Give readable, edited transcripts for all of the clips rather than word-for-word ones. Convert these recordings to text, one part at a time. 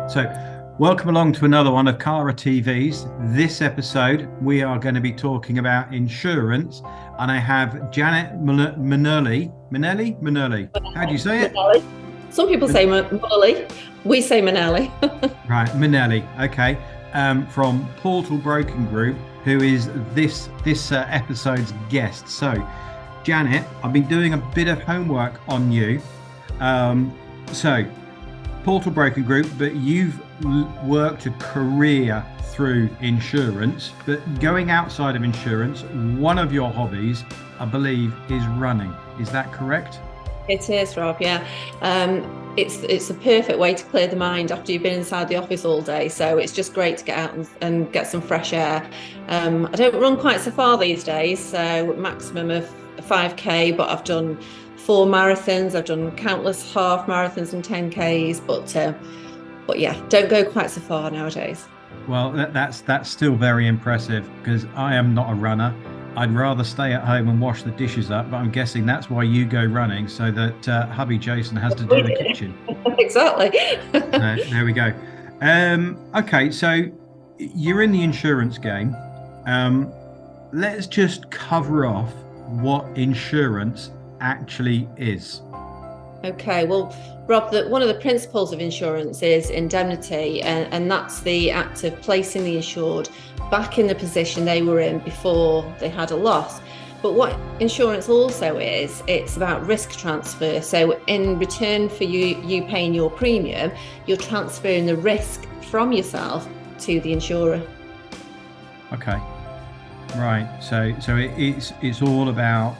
So, welcome along to another one of CARA TV's. This episode, we are going to be talking about insurance, and I have Janet Munnelly. Munnelly. How do you say it? Munnelly. Some people say Munnelly. We say Munnelly. Right, Munnelly. Okay, from Portal Broking Group, who is this episode's guest. So, Janet, I've been doing a bit of homework on you. Portal Broking Group, but you've worked a career through insurance, but going outside of insurance, one of your hobbies, I believe, is running. Is that correct? It is, Rob, yeah. It's a perfect way to clear the mind after you've been inside the office all day. So it's just great to get out and get some fresh air. I don't run quite so far these days, so maximum of 5K, but I've done 4 marathons. I've done countless half marathons and 10Ks, but yeah, don't go quite so far nowadays. Well, that's still very impressive, because I am not a runner. I'd rather stay at home and wash the dishes up, but I'm guessing that's why you go running, so that hubby Jason has to do the kitchen. Exactly. There we go. Okay, so you're in the insurance game. Let's just cover off what insurance actually is. Okay, well, Rob, one of the principles of insurance is indemnity, and that's the act of placing the insured back in the position they were in before they had a loss. But what insurance also is, it's about risk transfer. So in return for you paying your premium, you're transferring the risk from yourself to the insurer. Okay, right. So it's all about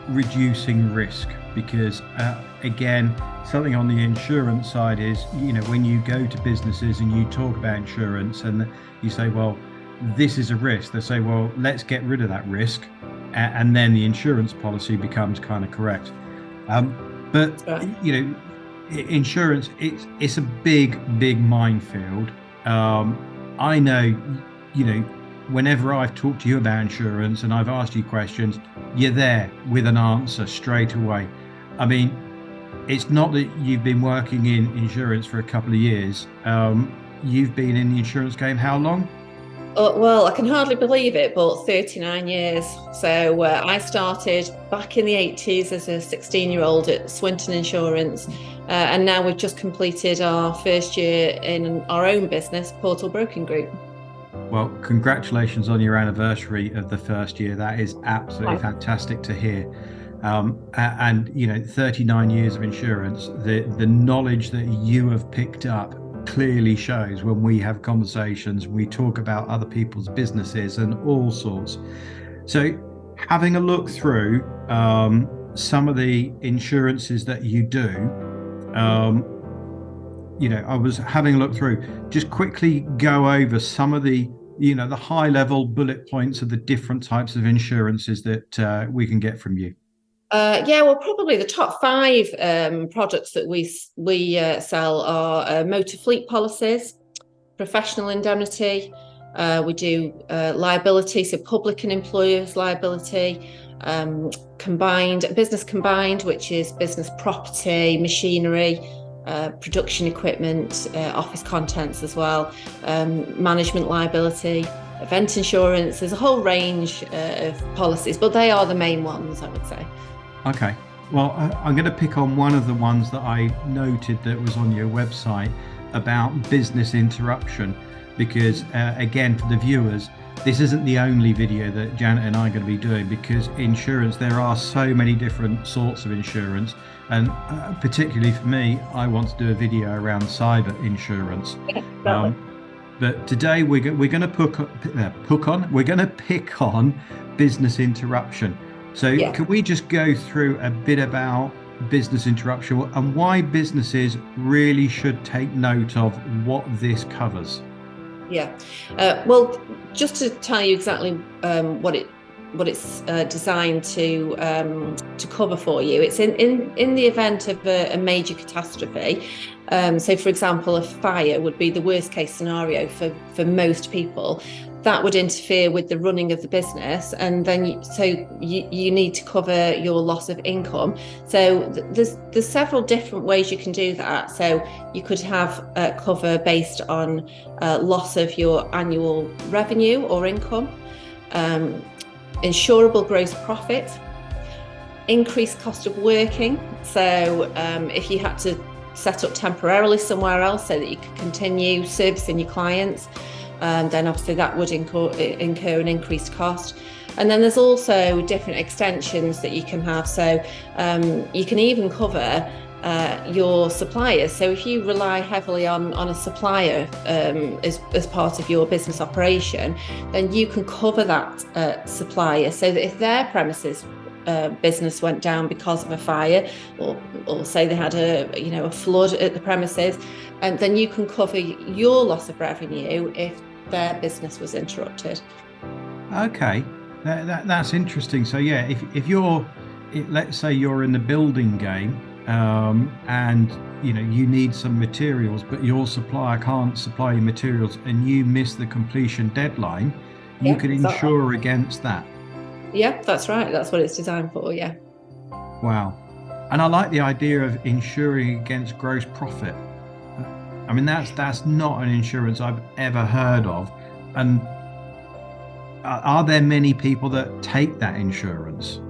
reducing risk, because again, something on the insurance side is, when you go to businesses and you talk about insurance and you say, well, this is a risk, they say, well, let's get rid of that risk, and then the insurance policy becomes kind of correct. But right. Insurance, it's a big minefield. I know, whenever I've talked to you about insurance and I've asked you questions, you're there with an answer straight away. I mean, it's not that you've been working in insurance for a couple of years. You've been in the insurance game how long? Well, I can hardly believe it, but 39 years. So I started back in the 80s as a 16-year-old at Swinton Insurance. And now we've just completed our first year in our own business, Portal Broking Group. Well, congratulations on your anniversary of the first year. That is absolutely fantastic to hear. And 39 years of insurance, the knowledge that you have picked up clearly shows when we have conversations, we talk about other people's businesses and all sorts. So having a look through some of the insurances that you do, I was having a look through, just quickly go over some of the the high level bullet points of the different types of insurances that we can get from you. Well, probably the top 5 products that we sell are motor fleet policies, professional indemnity. We do liability, so public and employers liability, business combined, which is business property, machinery, production equipment, office contents as well, management liability, event insurance. There's a whole range of policies, but they are the main ones, I would say. Okay, well, I'm going to pick on one of the ones that I noted that was on your website about business interruption, because again, for the viewers, this isn't the only video that Janet and I are going to be doing, because insurance, there are so many different sorts of insurance, and particularly for me, I want to do a video around cyber insurance. But today we're going to pick on business interruption. So Can we just go through a bit about business interruption and why businesses really should take note of what this covers? Well, just to tell you exactly what what it's designed to cover for you. It's in the event of a major catastrophe. So, for example, a fire would be the worst case scenario for most people. That would interfere with the running of the business, and then you need to cover your loss of income. So there's several different ways you can do that. So you could have cover based on loss of your annual revenue or income, insurable gross profit, increased cost of working. So if you had to set up temporarily somewhere else so that you could continue servicing your clients, then obviously that would incur an increased cost. And then there's also different extensions that you can have. So you can even cover your suppliers. So if you rely heavily on a supplier as part of your business operation, then you can cover that supplier, so that if their premises business went down because of a fire, or say they had a flood at the premises, and then you can cover your loss of revenue if their business was interrupted. Okay, that's interesting. So yeah, if let's say you're in the building game, and you need some materials, but your supplier can't supply you materials, and you miss the completion deadline, you can insure against that. Yeah, that's right. That's what it's designed for. Yeah. Wow. And I like the idea of insuring against gross profit. I mean, that's not an insurance I've ever heard of. And are there many people that take that insurance?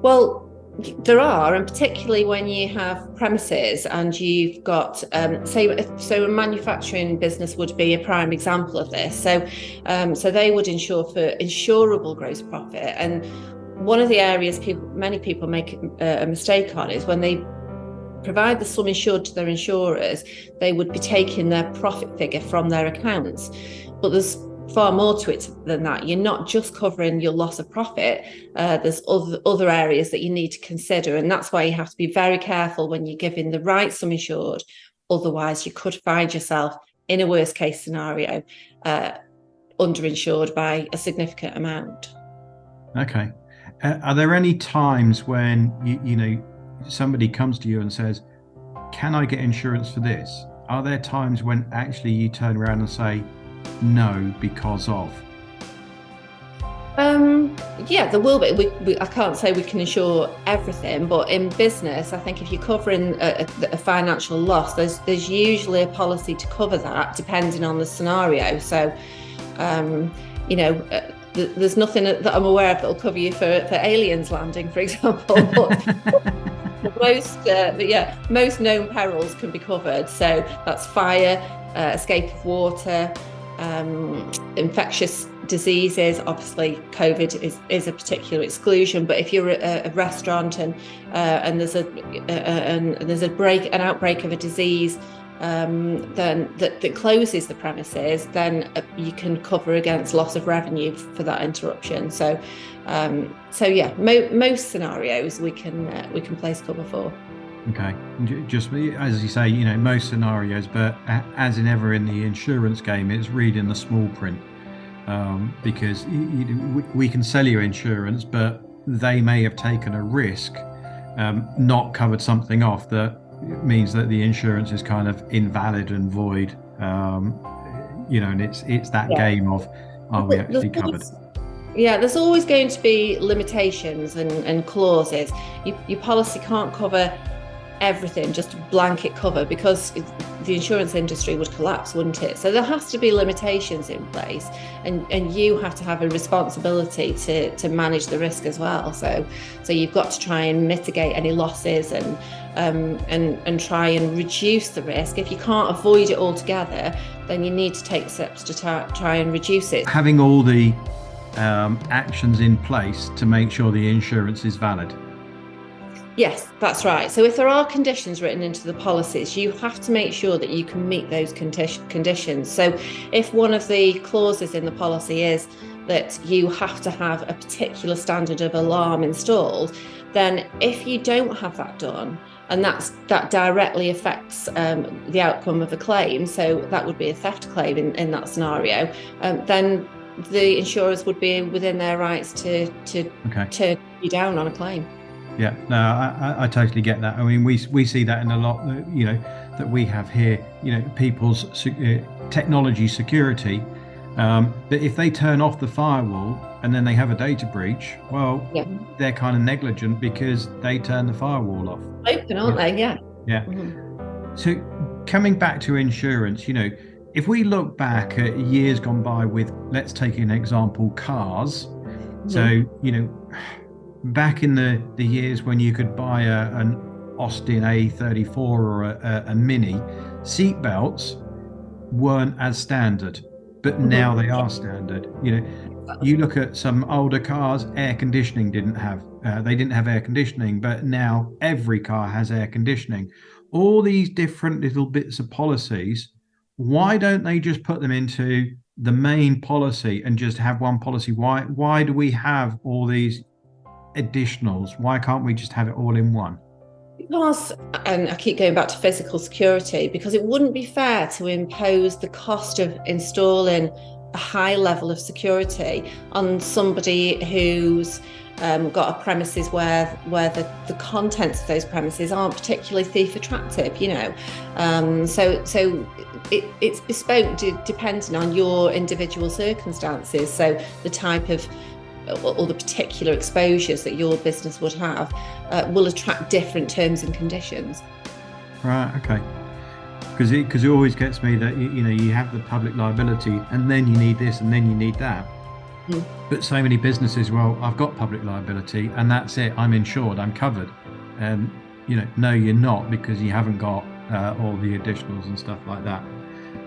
Well, there are, and particularly when you have premises and you've got, so a manufacturing business would be a prime example of this. So they would insure for insurable gross profit. And one of the areas many people make a mistake on is when they provide the sum insured to their insurers, they would be taking their profit figure from their accounts. But there's far more to it than that. You're not just covering your loss of profit. There's other areas that you need to consider, and that's why you have to be very careful when you're giving the right sum insured. Otherwise, you could find yourself in a worst case scenario, underinsured by a significant amount. Okay. Are there any times when somebody comes to you and says, "Can I get insurance for this?" Are there times when actually you turn around and say, "No, because of"? Yeah, there will be. I can't say we can insure everything, but in business, I think if you're covering a financial loss, there's usually a policy to cover that, depending on the scenario. So, there's nothing that I'm aware of that will cover you for aliens landing, for example. But most known perils can be covered. So that's fire, escape of water, infectious diseases. Obviously, COVID is a particular exclusion. But if you're a restaurant and there's an outbreak of a disease, then that closes the premises, then you can cover against loss of revenue for that interruption. So most scenarios we can place cover for. Okay, just as you say, most scenarios, but as in ever in the insurance game, it's reading the small print, because we can sell you insurance, but they may have taken a risk, not covered something off that means that the insurance is kind of invalid and void, and it's that game of, are we actually covered? Yeah, there's always going to be limitations and clauses. Your policy can't cover everything, just blanket cover, because the insurance industry would collapse, wouldn't it? So there has to be limitations in place, and you have to have a responsibility to manage the risk as well. So you've got to try and mitigate any losses and try and reduce the risk. If you can't avoid it altogether, then you need to take steps to try and reduce it. Having all the actions in place to make sure the insurance is valid. Yes, that's right. So if there are conditions written into the policies, you have to make sure that you can meet those conditions. So if one of the clauses in the policy is that you have to have a particular standard of alarm installed, then if you don't have that done, and that directly affects the outcome of a claim, so that would be a theft claim in that scenario, then the insurers would be within their rights to Okay. turn you down on a claim. Yeah, no, I totally get that. I mean, we see that in a lot, that we have here, people's technology security, that if they turn off the firewall and then they have a data breach, well, Yeah. they're kind of negligent because they turn the firewall off. Open, aren't they? Yeah. Yeah. Mm-hmm. So coming back to insurance, if we look back at years gone by with, let's take an example, cars. Mm-hmm. So, back in the years when you could buy an Austin A34 or a Mini, seatbelts weren't as standard, but now they are standard. You look at some older cars, air conditioning they didn't have air conditioning, but now every car has air conditioning. All these different little bits of policies, why don't they just put them into the main policy and just have one policy? Why do we have all these additionals? Why can't we just have it all in one? Because, and I keep going back to physical security, because it wouldn't be fair to impose the cost of installing a high level of security on somebody who's got a premises where the contents of those premises aren't particularly thief attractive, so it's bespoke depending on your individual circumstances. So the type of or the particular exposures that your business would have will attract different terms and conditions. Right. Okay. Because it always gets me that you have the public liability and then you need this and then you need that. Mm. But so many businesses, well, I've got public liability and that's it. I'm insured. I'm covered. And no, you're not, because you haven't got all the additionals and stuff like that.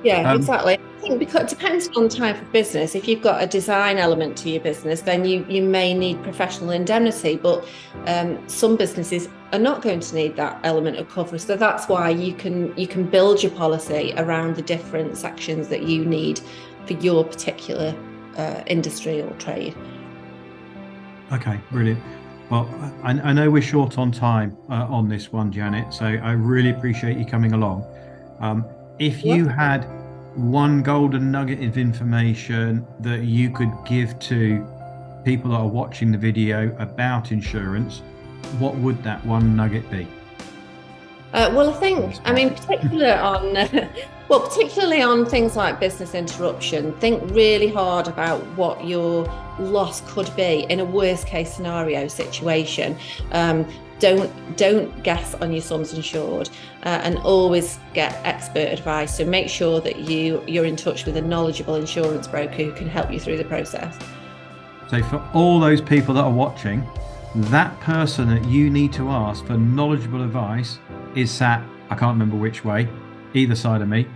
Yeah, exactly. I think because it depends on the type of business. If you've got a design element to your business, then you may need professional indemnity, but some businesses are not going to need that element of cover. So that's why you can build your policy around the different sections that you need for your particular industry or trade. Okay, brilliant. Well, I know we're short on time on this one, Janet, so I really appreciate you coming along. If you had one golden nugget of information that you could give to people that are watching the video about insurance, what would that one nugget be? Well, particularly on things like business interruption, think really hard about what your loss could be in a worst case scenario situation. Don't guess on your sums insured, and always get expert advice. So make sure that you're in touch with a knowledgeable insurance broker who can help you through the process. So for all those people that are watching, that person that you need to ask for knowledgeable advice is sat, I can't remember which way, either side of me,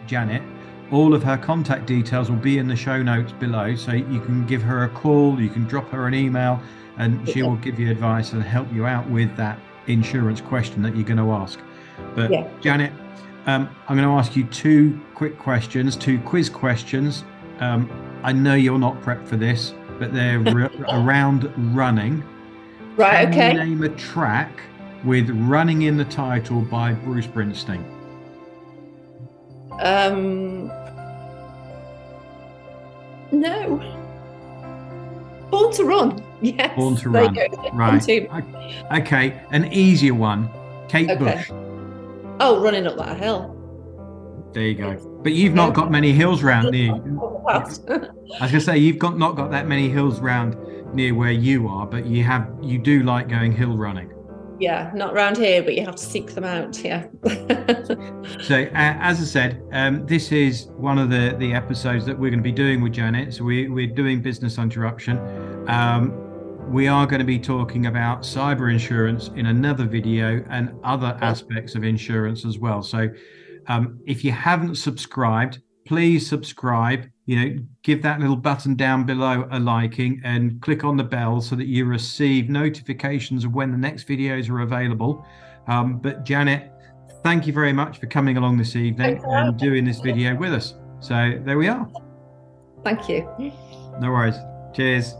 Janet. All of her contact details will be in the show notes below, so you can give her a call, you can drop her an email, and she will give you advice and help you out with that insurance question that you're going to ask. But yeah. Janet, I'm going to ask you two quick questions, two quiz questions. I know you're not prepped for this, but they're around running. Right, okay. Can you name a track with running in the title by Bruce Springsteen? No. Born to Run. Yes. Born to Run. Right. Okay. An easier one. Kate Bush. Oh, Running Up That Hill. There you go. But you've not got many hills round near. I was going to say you've not got that many hills round near where you are, but you do like going hill running. Yeah, not around here, but you have to seek them out. Yeah. So as I said, this is one of the episodes that we're going to be doing with Janet. So we're doing Business Interruption. We are going to be talking about cyber insurance in another video and other aspects of insurance as well. So if you haven't subscribed, please subscribe. Give that little button down below a liking and click on the bell so that you receive notifications of when the next videos are available. But Janet, thank you very much for coming along this evening and doing this video with us. So there we are. Thank you. No worries. Cheers.